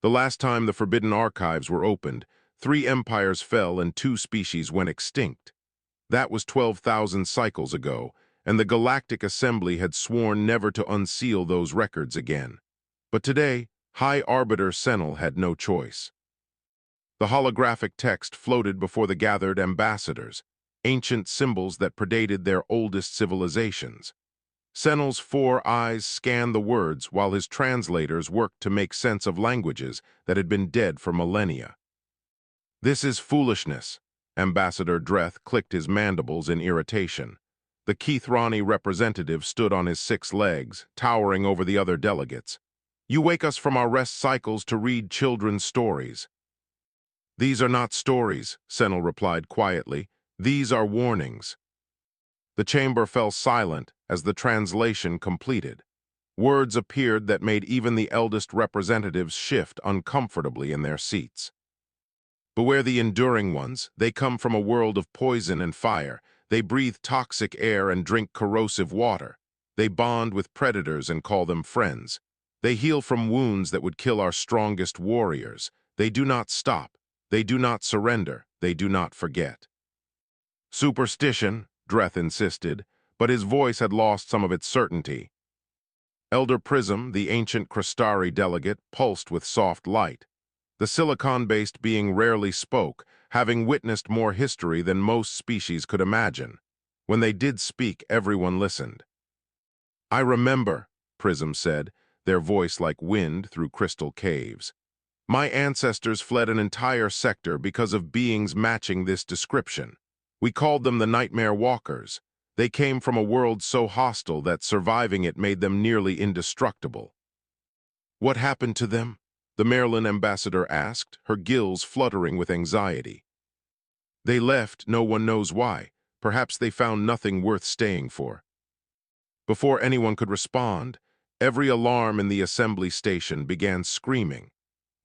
The last time the Forbidden Archives were opened, 3 empires fell and 2 species went extinct. That was 12,000 cycles ago, and the Galactic Assembly had sworn never to unseal those records again. But today, High Arbiter Senel had no choice. The holographic text floated before the gathered ambassadors, ancient symbols that predated their oldest civilizations. Senel's 4 eyes scanned the words while his translators worked to make sense of languages that had been dead for millennia. "This is foolishness," Ambassador Dreth clicked his mandibles in irritation. The Keithrani representative stood on his 6 legs, towering over the other delegates. "You wake us from our rest cycles to read children's stories." "These are not stories," Senel replied quietly. "These are warnings." The chamber fell silent as the translation completed. Words appeared that made even the eldest representatives shift uncomfortably in their seats. "Beware the enduring ones. They come from a world of poison and fire. They breathe toxic air and drink corrosive water. They bond with predators and call them friends. They heal from wounds that would kill our strongest warriors. They do not stop. They do not surrender. They do not forget." "Superstition," Dreth insisted, but his voice had lost some of its certainty. Elder Prism, the ancient Crystari delegate, pulsed with soft light. The silicon-based being rarely spoke, having witnessed more history than most species could imagine. When they did speak, everyone listened. "I remember," Prism said, their voice like wind through crystal caves. "My ancestors fled an entire sector because of beings matching this description. We called them the Nightmare Walkers. They came from a world so hostile that surviving it made them nearly indestructible." "What happened to them?" the Maryland ambassador asked, her gills fluttering with anxiety. "They left, no one knows why. Perhaps they found nothing worth staying for." Before anyone could respond, every alarm in the assembly station began screaming.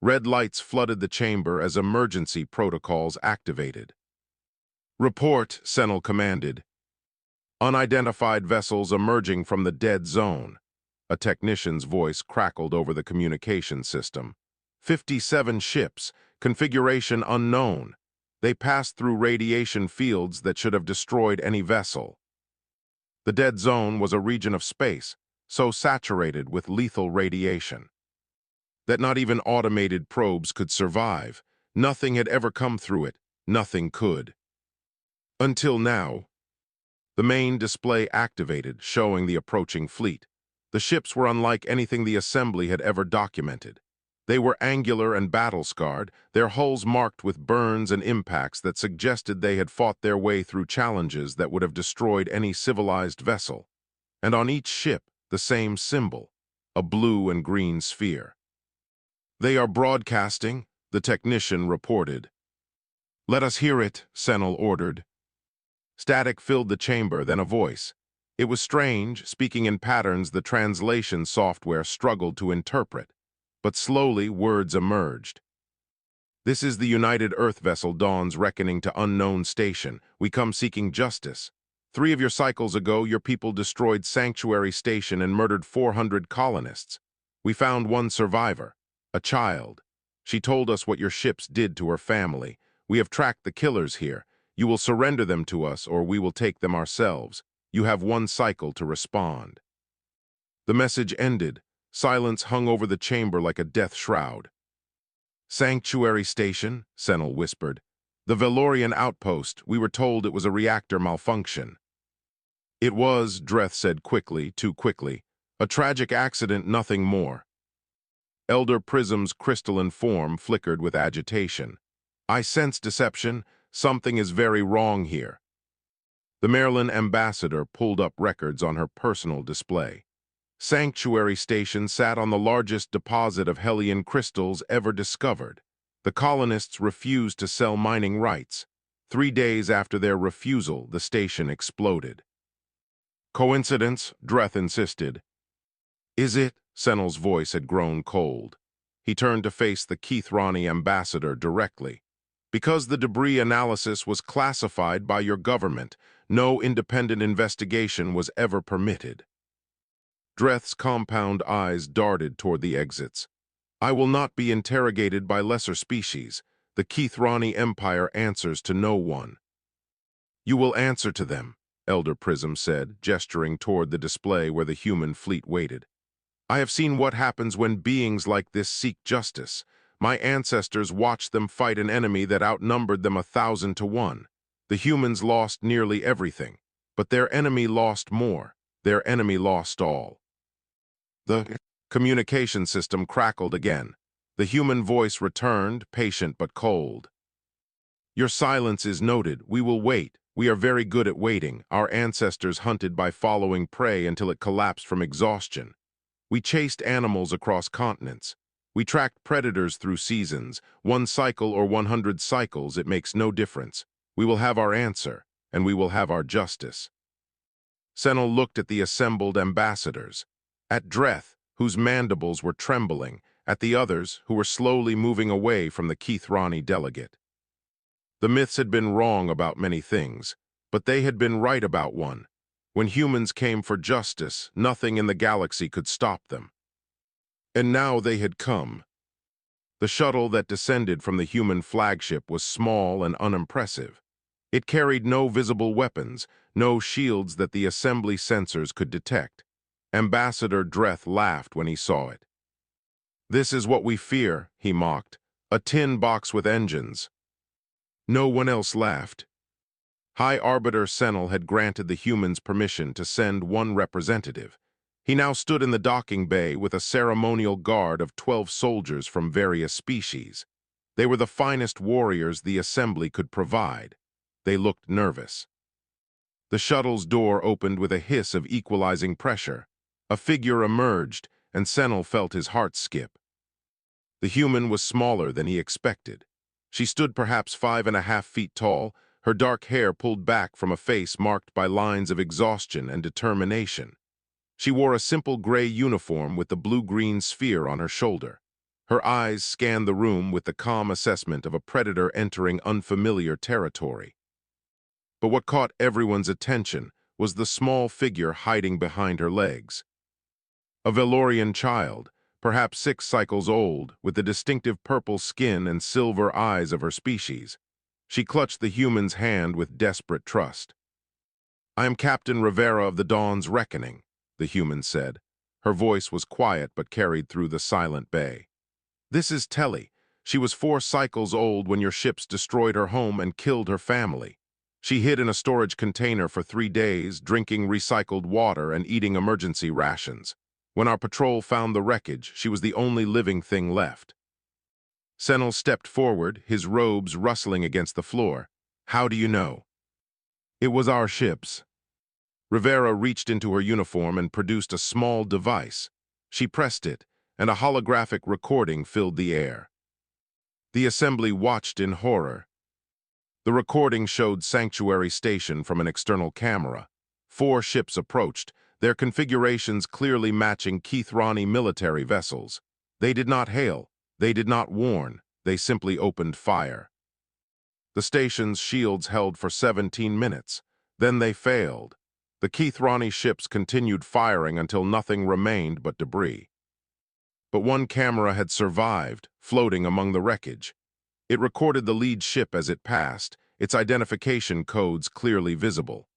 Red lights flooded the chamber as emergency protocols activated. "Report," Senel commanded. "Unidentified vessels emerging from the dead zone." A technician's voice crackled over the communication system. 57 ships, configuration unknown. They passed through radiation fields that should have destroyed any vessel. The dead zone was a region of space, so saturated with lethal radiation that not even automated probes could survive. Nothing had ever come through it. Nothing could. Until now. The main display activated, showing the approaching fleet. The ships were unlike anything the Assembly had ever documented. They were angular and battle-scarred, their hulls marked with burns and impacts that suggested they had fought their way through challenges that would have destroyed any civilized vessel. And on each ship, the same symbol, a blue and green sphere. "They are broadcasting," the technician reported. "Let us hear it," Senel ordered. Static filled the chamber, then a voice. It was strange, speaking in patterns the translation software struggled to interpret. But slowly, words emerged. "This is the United Earth vessel Dawn's reckoning to unknown station. We come seeking justice. 3 of your cycles ago, your people destroyed Sanctuary Station and murdered 400 colonists. We found one survivor, a child. She told us what your ships did to her family. We have tracked the killers here. You will surrender them to us, or we will take them ourselves. You have 1 cycle to respond." The message ended. Silence hung over the chamber like a death shroud. "Sanctuary Station," Senel whispered. "The Valorian outpost. We were told it was a reactor malfunction." "It was," Dreth said quickly, too quickly. "A tragic accident, nothing more." Elder Prism's crystalline form flickered with agitation. "I sense deception. Something is very wrong here." The Maryland ambassador pulled up records on her personal display. Sanctuary Station sat on the largest deposit of Hellion crystals ever discovered. The colonists refused to sell mining rights. 3 days after their refusal, the station exploded. "Coincidence?" Dreth insisted. "Is it?" Senel's voice had grown cold. He turned to face the Keithrani ambassador directly. "Because the debris analysis was classified by your government, no independent investigation was ever permitted." Dreth's compound eyes darted toward the exits. I will not be interrogated by lesser species. The Keithrani Empire answers to no one. You will answer to them, Elder Prism said, gesturing toward the display where the human fleet waited. I have seen what happens when beings like this seek justice. My ancestors watched them fight an enemy that outnumbered them 1,000 to 1. The humans lost nearly everything, but their enemy lost more. Their enemy lost all. The communication system crackled again. The human voice returned, patient but cold. Your silence is noted. We will wait. We are very good at waiting. Our ancestors hunted by following prey until it collapsed from exhaustion. We chased animals across continents. We tracked predators through seasons. 1 cycle or 100 cycles, it makes no difference. We will have our answer, and we will have our justice. Senel looked at the assembled ambassadors, at Dreth, whose mandibles were trembling, at the others, who were slowly moving away from the Keithrani delegate. The myths had been wrong about many things, but they had been right about one. When humans came for justice, nothing in the galaxy could stop them. And now they had come. The shuttle that descended from the human flagship was small and unimpressive. It carried no visible weapons, no shields that the assembly sensors could detect. Ambassador Dreth laughed when he saw it. This is what we fear, he mocked. A tin box with engines. No one else laughed. High Arbiter Senel had granted the humans permission to send 1 representative. He now stood in the docking bay with a ceremonial guard of 12 soldiers from various species. They were the finest warriors the assembly could provide. They looked nervous. The shuttle's door opened with a hiss of equalizing pressure. A figure emerged, and Senel felt his heart skip. The human was smaller than he expected. She stood perhaps 5.5 feet tall, her dark hair pulled back from a face marked by lines of exhaustion and determination. She wore a simple gray uniform with the blue-green sphere on her shoulder. Her eyes scanned the room with the calm assessment of a predator entering unfamiliar territory. But what caught everyone's attention was the small figure hiding behind her legs. A Velorian child, perhaps 6 cycles old, with the distinctive purple skin and silver eyes of her species. She clutched the human's hand with desperate trust. I am Captain Rivera of the Dawn's Reckoning, the human said. Her voice was quiet but carried through the silent bay. This is Telly. She was 4 cycles old when your ships destroyed her home and killed her family. She hid in a storage container for 3 days, drinking recycled water and eating emergency rations. When our patrol found the wreckage, she was the only living thing left. Senel stepped forward, his robes rustling against the floor. How do you know? It was our ships. Rivera reached into her uniform and produced a small device. She pressed it, and a holographic recording filled the air. The assembly watched in horror. The recording showed Sanctuary Station from an external camera. 4 ships approached, their configurations clearly matching Keithrani military vessels. They did not hail, they did not warn, they simply opened fire. The station's shields held for 17 minutes. Then they failed. The Keithrani ships continued firing until nothing remained but debris. But 1 camera had survived, floating among the wreckage. It recorded the lead ship as it passed, its identification codes clearly visible.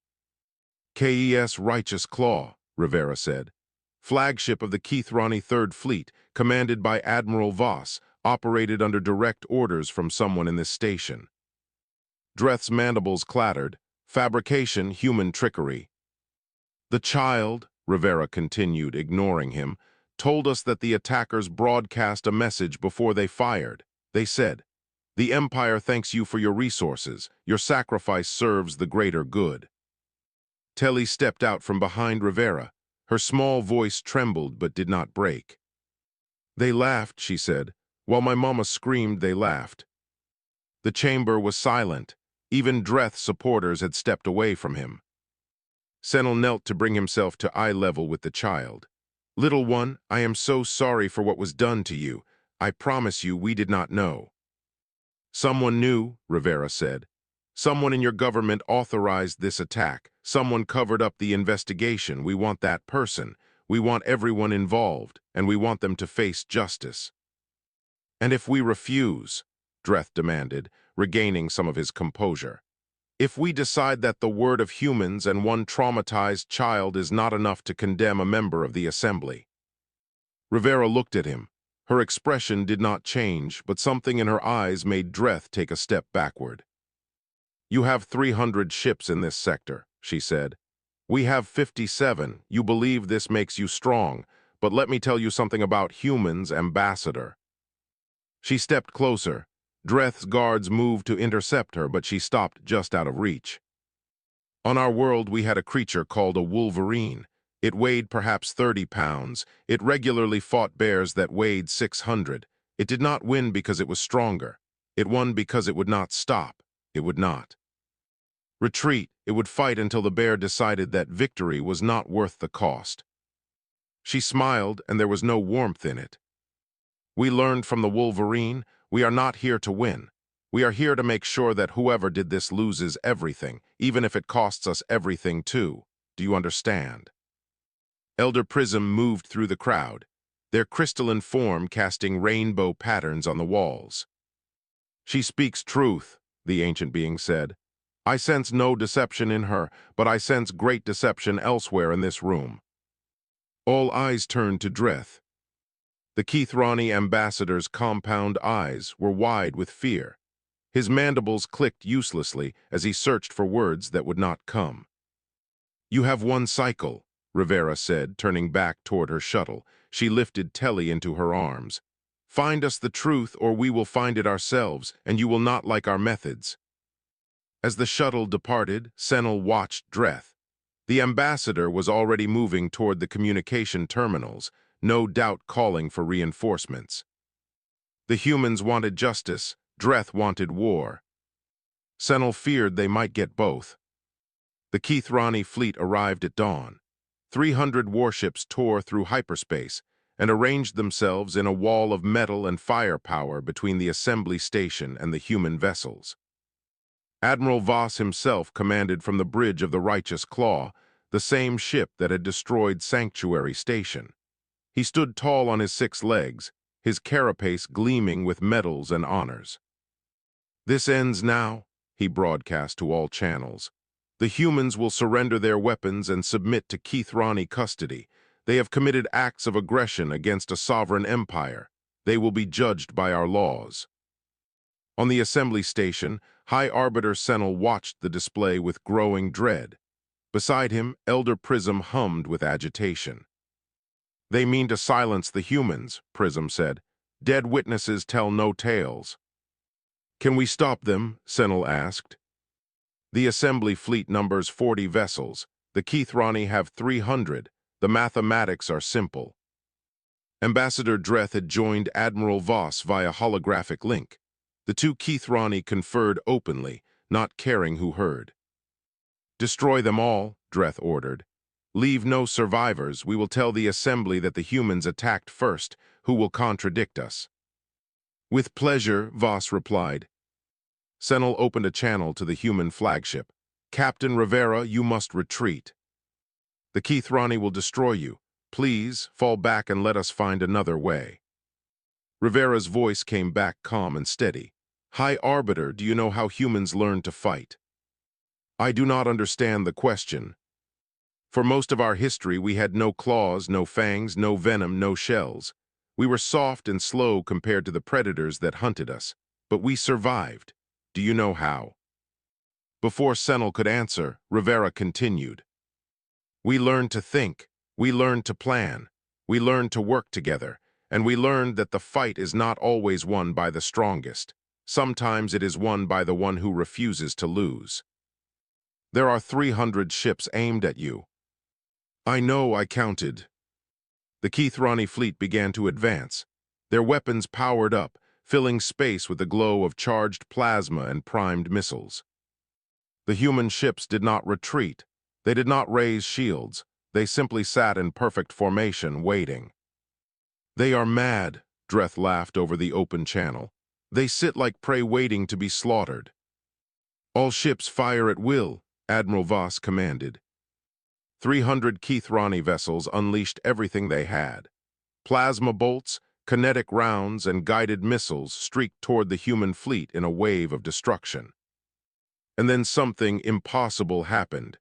KES Righteous Claw, Rivera said. Flagship of the Keithrani Third Fleet, commanded by Admiral Voss, operated under direct orders from someone in this station. Dreth's mandibles clattered. Fabrication, human trickery. The child, Rivera continued, ignoring him, told us that the attackers broadcast a message before they fired. They said, "The Empire thanks you for your resources. Your sacrifice serves the greater good." Telly stepped out from behind Rivera. Her small voice trembled but did not break. They laughed, she said. While my mama screamed, they laughed. The chamber was silent. Even Dreth's supporters had stepped away from him. Senel knelt to bring himself to eye level with the child. Little one, I am so sorry for what was done to you. I promise you we did not know. Someone knew, Rivera said. Someone in your government authorized this attack. Someone covered up the investigation. We want that person. We want everyone involved, and we want them to face justice. And if we refuse, Dreth demanded, regaining some of his composure. If we decide that the word of humans and one traumatized child is not enough to condemn a member of the assembly. Rivera looked at him. Her expression did not change, but something in her eyes made Dreth take a step backward. You have 300 ships in this sector, she said. We have 57. You believe this makes you strong, but let me tell you something about humans, Ambassador. She stepped closer. Dreth's guards moved to intercept her, but she stopped just out of reach. On our world, we had a creature called a wolverine. It weighed perhaps 30 pounds. It regularly fought bears that weighed 600. It did not win because it was stronger. It won because it would not stop. It would not retreat. It would fight until the bear decided that victory was not worth the cost. She smiled, and there was no warmth in it. We learned from the wolverine, we are not here to win. We are here to make sure that whoever did this loses everything, even if it costs us everything too. Do you understand? Elder Prism moved through the crowd, their crystalline form casting rainbow patterns on the walls. She speaks truth, the ancient being said. I sense no deception in her, but I sense great deception elsewhere in this room. All eyes turned to Dreth. The Keithrani ambassador's compound eyes were wide with fear. His mandibles clicked uselessly as he searched for words that would not come. You have one cycle, Rivera said, turning back toward her shuttle. She lifted Telly into her arms. Find us the truth, or we will find it ourselves, and you will not like our methods. As the shuttle departed, Senel watched Dreth. The ambassador was already moving toward the communication terminals, no doubt calling for reinforcements. The humans wanted justice, Dreth wanted war. Senel feared they might get both. The Keithrani fleet arrived at dawn. 300 warships tore through hyperspace and arranged themselves in a wall of metal and firepower between the assembly station and the human vessels. Admiral Voss himself commanded from the bridge of the Righteous Claw, the same ship that had destroyed Sanctuary Station. He stood tall on his 6 legs, his carapace gleaming with medals and honors. This ends now, he broadcast to all channels. The humans will surrender their weapons and submit to Keithrani custody. They have committed acts of aggression against a sovereign empire. They will be judged by our laws. On the assembly station, High Arbiter Senel watched the display with growing dread. Beside him, Elder Prism hummed with agitation. They mean to silence the humans, Prism said. Dead witnesses tell no tales. Can we stop them? Senel asked. The assembly fleet numbers 40 vessels. The Keithrani have 300. The mathematics are simple. Ambassador Dreth had joined Admiral Voss via holographic link. The two Keithrani conferred openly, not caring who heard. Destroy them all, Dreth ordered. Leave no survivors. We will tell the assembly that the humans attacked first, who will contradict us. With pleasure, Voss replied. Senel opened a channel to the human flagship. Captain Rivera, you must retreat. The Keithrani will destroy you. Please, fall back and let us find another way. Rivera's voice came back calm and steady. High Arbiter, do you know how humans learn to fight? I do not understand the question. For most of our history, we had no claws, no fangs, no venom, no shells. We were soft and slow compared to the predators that hunted us, but we survived. Do you know how? Before Senel could answer, Rivera continued. We learned to think, we learned to plan, we learned to work together, and we learned that the fight is not always won by the strongest. Sometimes it is won by the one who refuses to lose. There are 300 ships aimed at you. I know, I counted. The Keithrani fleet began to advance. Their weapons powered up, filling space with the glow of charged plasma and primed missiles. The human ships did not retreat. They did not raise shields. They simply sat in perfect formation, waiting. They are mad, Dreth laughed over the open channel. They sit like prey waiting to be slaughtered. All ships fire at will, Admiral Voss commanded. 300 Keithrani vessels unleashed everything they had. Plasma bolts, Kinetic rounds and guided missiles streaked toward the human fleet in a wave of destruction. And then something impossible happened.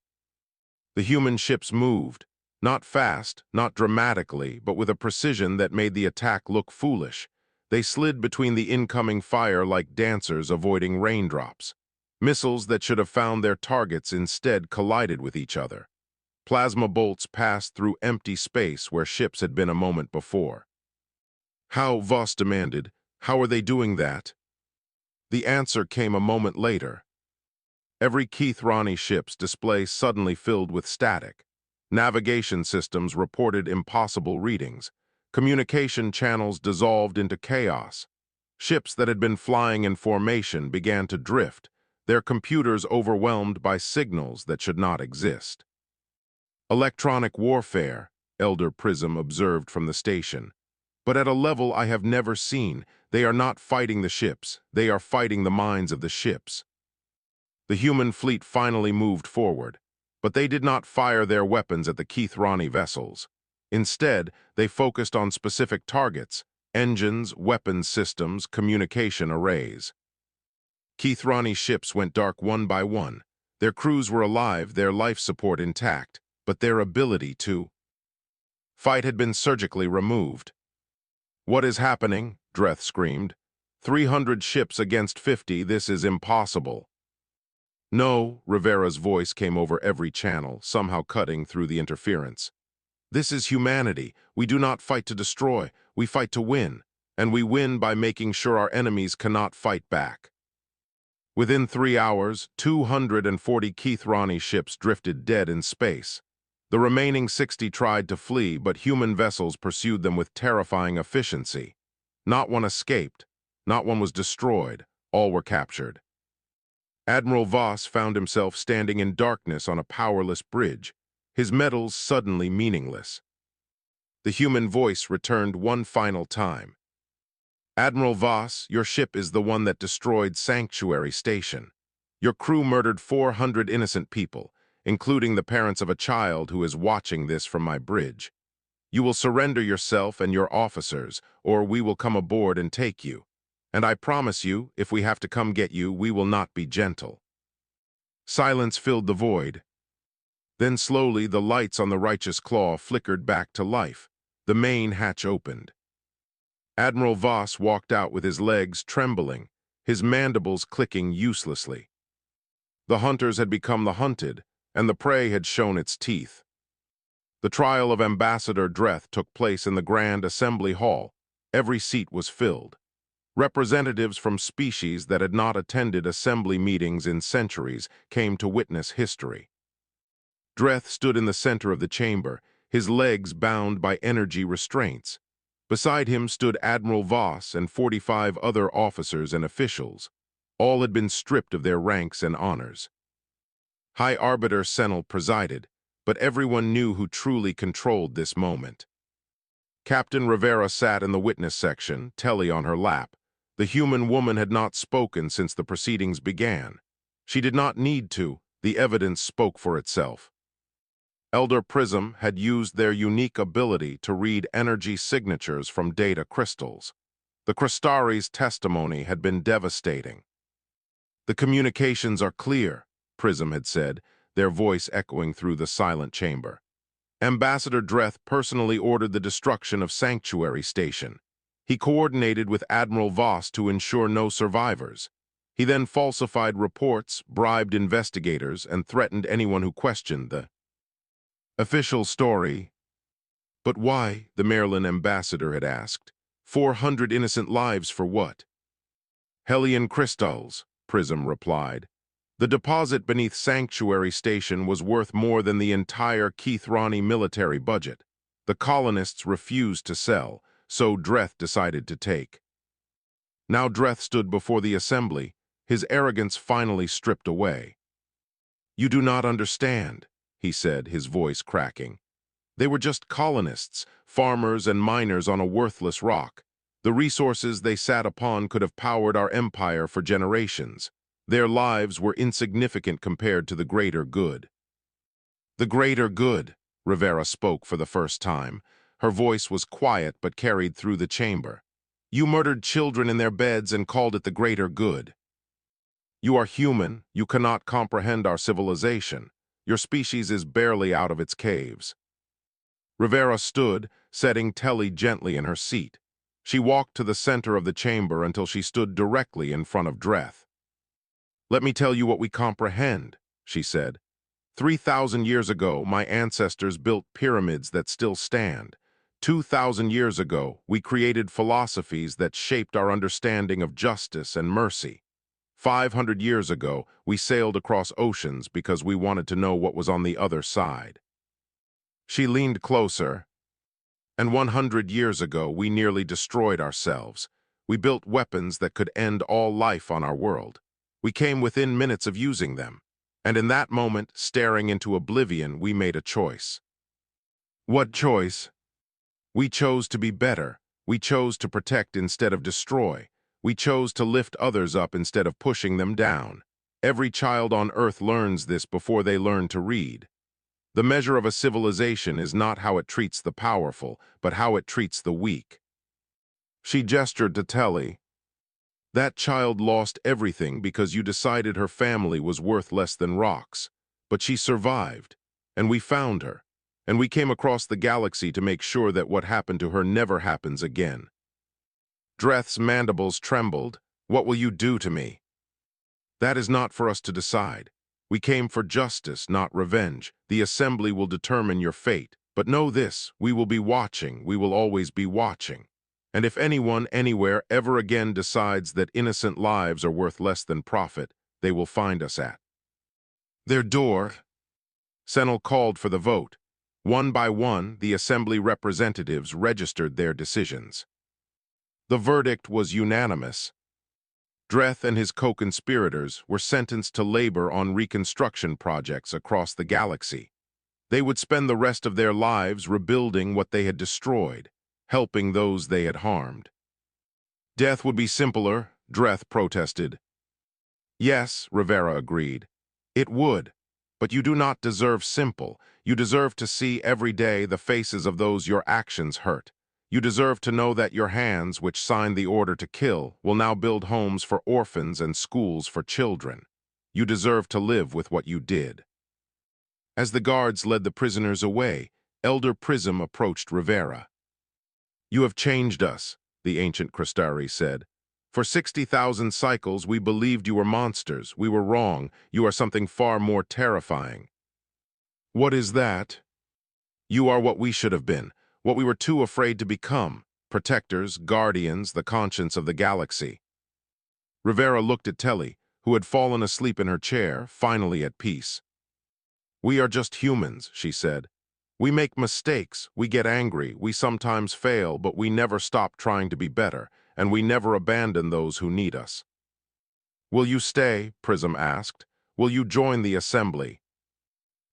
The human ships moved, not fast, not dramatically, but with a precision that made the attack look foolish. They slid between the incoming fire like dancers avoiding raindrops. Missiles that should have found their targets instead collided with each other. Plasma bolts passed through empty space where ships had been a moment before. How, Voss demanded, how are they doing that? The answer came a moment later. Every Keith-Rani ship's display suddenly filled with static. Navigation systems reported impossible readings. Communication channels dissolved into chaos. Ships that had been flying in formation began to drift, their computers overwhelmed by signals that should not exist. Electronic warfare, Elder Prism observed from the station. But at a level I have never seen, they are not fighting the ships, they are fighting the minds of the ships. The human fleet finally moved forward, but they did not fire their weapons at the Keith-Rani vessels. Instead, they focused on specific targets: engines, weapons systems, communication arrays. Keith-Rani ships went dark one by one. Their crews were alive, their life support intact, but their ability to fight had been surgically removed. "What is happening?" Dreth screamed. 300 ships against 50, this is impossible." "No," Rivera's voice came over every channel, somehow cutting through the interference. "This is humanity. We do not fight to destroy, we fight to win, and we win by making sure our enemies cannot fight back." Within 3 hours, 240 Keith-Rani ships drifted dead in space. The remaining 60 tried to flee, but human vessels pursued them with terrifying efficiency. Not one escaped, not one was destroyed, all were captured. Admiral Voss found himself standing in darkness on a powerless bridge, his medals suddenly meaningless. The human voice returned one final time. "Admiral Voss, your ship is the one that destroyed Sanctuary Station. Your crew murdered 400 innocent people, including the parents of a child who is watching this from my bridge. You will surrender yourself and your officers, or we will come aboard and take you. And I promise you, if we have to come get you, we will not be gentle." Silence filled the void. Then slowly the lights on the Righteous Claw flickered back to life. The main hatch opened. Admiral Voss walked out with his legs trembling, his mandibles clicking uselessly. The hunters had become the hunted, and the prey had shown its teeth. The trial of Ambassador Dreth took place in the Grand Assembly Hall. Every seat was filled. Representatives from species that had not attended assembly meetings in centuries came to witness history. Dreth stood in the center of the chamber, his legs bound by energy restraints. Beside him stood Admiral Voss and 45 other officers and officials. All had been stripped of their ranks and honors. High Arbiter Senel presided, but everyone knew who truly controlled this moment. Captain Rivera sat in the witness section, Telly on her lap. The human woman had not spoken since the proceedings began. She did not need to, the evidence spoke for itself. Elder Prism had used their unique ability to read energy signatures from data crystals. The Crystari's testimony had been devastating. "The communications are clear," Prism had said, their voice echoing through the silent chamber. "Ambassador Dreth personally ordered the destruction of Sanctuary Station. He coordinated with Admiral Voss to ensure no survivors. He then falsified reports, bribed investigators, and threatened anyone who questioned the official story." "But why?" the Maryland ambassador had asked. 400 innocent lives for what?" "Hellion crystals," Prism replied. "The deposit beneath Sanctuary Station was worth more than the entire Keith-Rani military budget. The colonists refused to sell, so Dreth decided to take." Now Dreth stood before the assembly, his arrogance finally stripped away. "You do not understand," he said, his voice cracking. "They were just colonists, farmers and miners on a worthless rock. The resources they sat upon could have powered our empire for generations. Their lives were insignificant compared to the greater good." "The greater good," Rivera spoke for the first time. Her voice was quiet but carried through the chamber. You murdered children in their beds and called it the greater good. You are human. You cannot comprehend our civilization. Your species is barely out of its caves. Rivera stood, setting Telly gently in her seat. She walked to the center of the chamber until she stood directly in front of Dreth. Let me tell you what we comprehend, she said. 3,000 years ago, my ancestors built pyramids that still stand. 2,000 years ago, we created philosophies that shaped our understanding of justice and mercy. 500 years ago, we sailed across oceans because we wanted to know what was on the other side. She leaned closer. And 100 years ago, we nearly destroyed ourselves. We built weapons that could end all life on our world. We came within minutes of using them. And in that moment, staring into oblivion, we made a choice. What choice? We chose to be better. We chose to protect instead of destroy. We chose to lift others up instead of pushing them down. Every child on Earth learns this before they learn to read. The measure of a civilization is not how it treats the powerful, but how it treats the weak. She gestured to Telly. That child lost everything because you decided her family was worth less than rocks. But she survived, and we found her, and we came across the galaxy to make sure that what happened to her never happens again. Dreth's mandibles trembled. What will you do to me? That is not for us to decide. We came for justice, not revenge. The assembly will determine your fate. But know this, we will be watching. We will always be watching. And if anyone, anywhere, ever again decides that innocent lives are worth less than profit, they will find us at their door. Senel called for the vote. One by one, the assembly representatives registered their decisions. The verdict was unanimous. Dreth and his co-conspirators were sentenced to labor on reconstruction projects across the galaxy. They would spend the rest of their lives rebuilding what they had destroyed, helping those they had harmed. Death would be simpler, Dreth protested. Yes, Rivera agreed. It would, but you do not deserve simple. You deserve to see every day the faces of those your actions hurt. You deserve to know that your hands, which signed the order to kill, will now build homes for orphans and schools for children. You deserve to live with what you did. As the guards led the prisoners away, Elder Prism approached Rivera. You have changed us, the ancient Crystari said. For 60,000 cycles, we believed you were monsters. We were wrong. You are something far more terrifying. What is that? You are what we should have been, what we were too afraid to become, protectors, guardians, the conscience of the galaxy. Rivera looked at Telly, who had fallen asleep in her chair, finally at peace. We are just humans, she said. We make mistakes, we get angry, we sometimes fail, but we never stop trying to be better, and we never abandon those who need us. Will you stay? Prism asked. Will you join the assembly?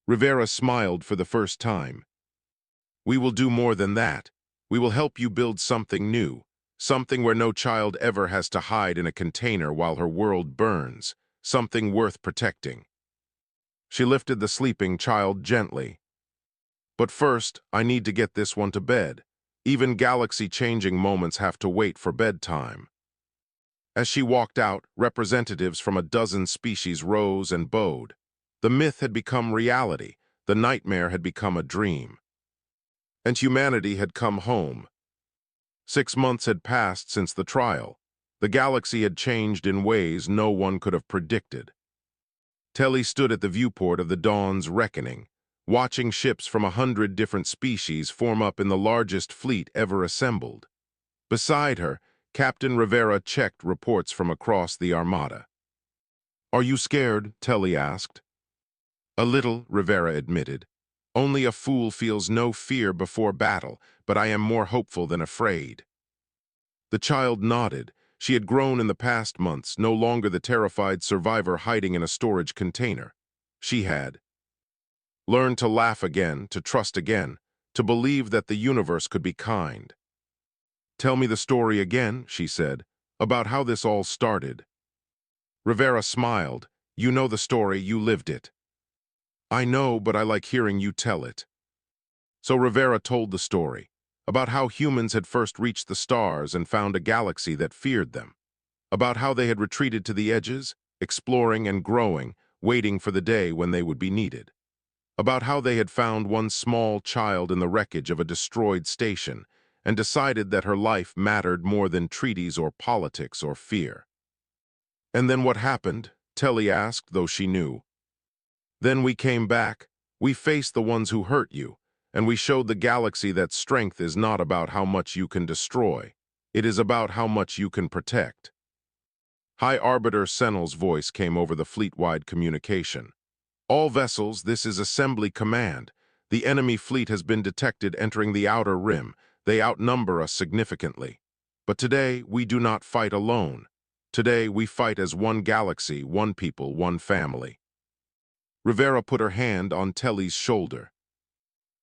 Rivera smiled for the first time. We will do more than that. We will help you build something new, something where no child ever has to hide in a container while her world burns, something worth protecting. She lifted the sleeping child gently. But first, I need to get this one to bed. Even galaxy-changing moments have to wait for bedtime. As she walked out, representatives from a dozen species rose and bowed. The myth had become reality. The nightmare had become a dream. And humanity had come home. 6 months had passed since the trial. The galaxy had changed in ways no one could have predicted. Telly stood at the viewport of the Dawn's reckoning, watching ships from 100 different species form up in the largest fleet ever assembled. Beside her, Captain Rivera checked reports from across the Armada. Are you scared? Telly asked. A little, Rivera admitted. Only a fool feels no fear before battle, but I am more hopeful than afraid. The child nodded. She had grown in the past months, no longer the terrified survivor hiding in a storage container. She had learned to laugh again, to trust again, to believe that the universe could be kind. Tell me the story again, she said, about how this all started. Rivera smiled. You know the story, you lived it. I know, but I like hearing you tell it. So Rivera told the story, about how humans had first reached the stars and found a galaxy that feared them, about how they had retreated to the edges, exploring and growing, waiting for the day when they would be needed, about how they had found one small child in the wreckage of a destroyed station and decided that her life mattered more than treaties or politics or fear. And then what happened? Telly asked, though she knew. Then we came back. We faced the ones who hurt you, and we showed the galaxy that strength is not about how much you can destroy. It is about how much you can protect. High Arbiter Senel's voice came over the fleet-wide communication. All vessels, this is Assembly Command. The enemy fleet has been detected entering the outer rim. They outnumber us significantly. But today, we do not fight alone. Today, we fight as one galaxy, one people, one family. Rivera put her hand on Telly's shoulder.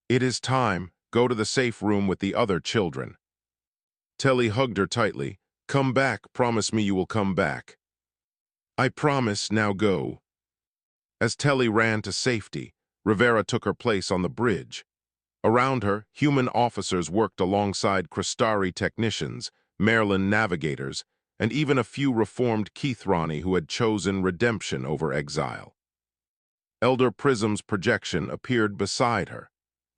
It is time. Go to the safe room with the other children. Telly hugged her tightly. Come back. Promise me you will come back. I promise. Now go. As Telly ran to safety, Rivera took her place on the bridge. Around her, human officers worked alongside Crystari technicians, Merlin navigators, and even a few reformed Keithrani who had chosen redemption over exile. Elder Prism's projection appeared beside her.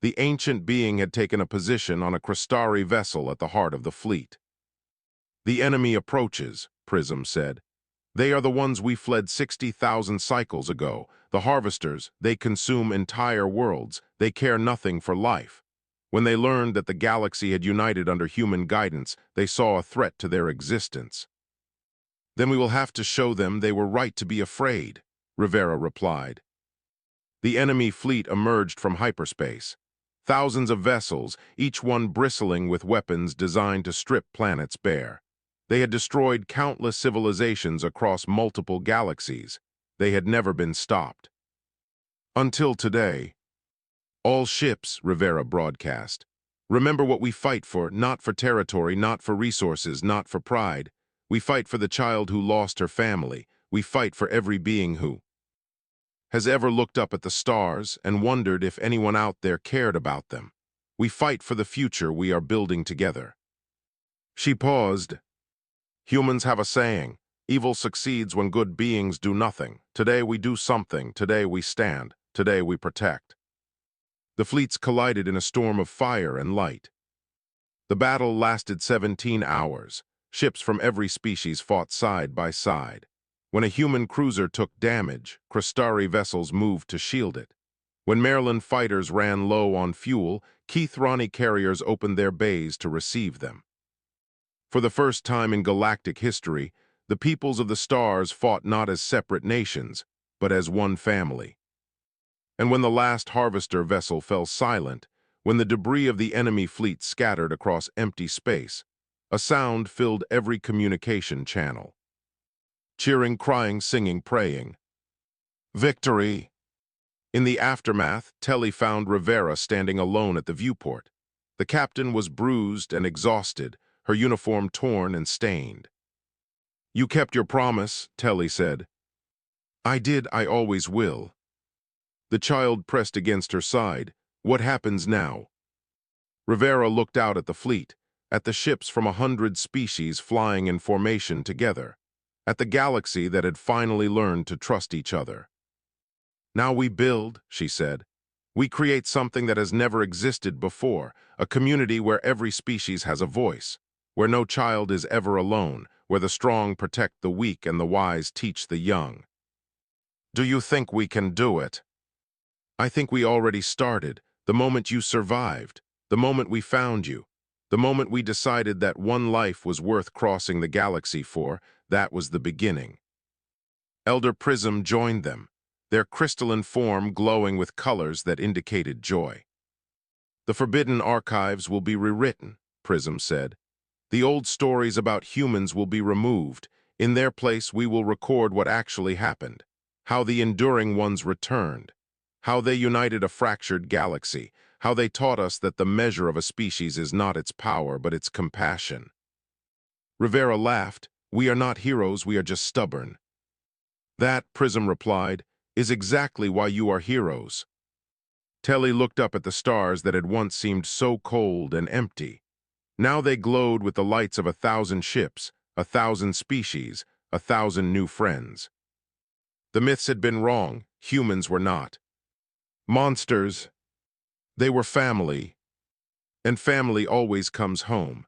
The ancient being had taken a position on a Crystari vessel at the heart of the fleet. The enemy approaches, Prism said. They are the ones we fled 60,000 cycles ago. The harvesters, they consume entire worlds. They care nothing for life. When they learned that the galaxy had united under human guidance, they saw a threat to their existence. Then we will have to show them they were right to be afraid, Rivera replied. The enemy fleet emerged from hyperspace. Thousands of vessels, each one bristling with weapons designed to strip planets bare. They had destroyed countless civilizations across multiple galaxies. They had never been stopped. Until today. All ships, Rivera broadcast. Remember what we fight for, not for territory, not for resources, not for pride. We fight for the child who lost her family. We fight for every being who has ever looked up at the stars and wondered if anyone out there cared about them. We fight for the future we are building together. She paused. Humans have a saying, evil succeeds when good beings do nothing. Today we do something, today we stand, today we protect. The fleets collided in a storm of fire and light. The battle lasted 17 hours. Ships from every species fought side by side. When a human cruiser took damage, Crystari vessels moved to shield it. When Merlin fighters ran low on fuel, Keithrani carriers opened their bays to receive them. For the first time in galactic history, the peoples of the stars fought not as separate nations, but as one family. And when the last harvester vessel fell silent, when the debris of the enemy fleet scattered across empty space, a sound filled every communication channel. Cheering, crying, singing, praying. Victory! In the aftermath, Telly found Rivera standing alone at the viewport. The captain was bruised and exhausted, her uniform torn and stained. You kept your promise, Telly said. I did, I always will. The child pressed against her side. What happens now? Rivera looked out at the fleet, at the ships from 100 species flying in formation together, at the galaxy that had finally learned to trust each other. Now we build, she said. We create something that has never existed before, a community where every species has a voice, where no child is ever alone, where the strong protect the weak and the wise teach the young. Do you think we can do it? I think we already started, the moment you survived, the moment we found you, the moment we decided that one life was worth crossing the galaxy for. That was the beginning. Elder Prism joined them, their crystalline form glowing with colors that indicated joy. The forbidden archives will be rewritten, Prism said. The old stories about humans will be removed. In their place, we will record what actually happened, how the enduring ones returned, how they united a fractured galaxy, how they taught us that the measure of a species is not its power, but its compassion. Rivera laughed. We are not heroes, we are just stubborn. That, Prism replied, is exactly why you are heroes. Telly looked up at the stars that had once seemed so cold and empty. Now they glowed with the lights of 1,000 ships, 1,000 species, 1,000 new friends. The myths had been wrong. Humans were not. Monsters, they were family, and family always comes home.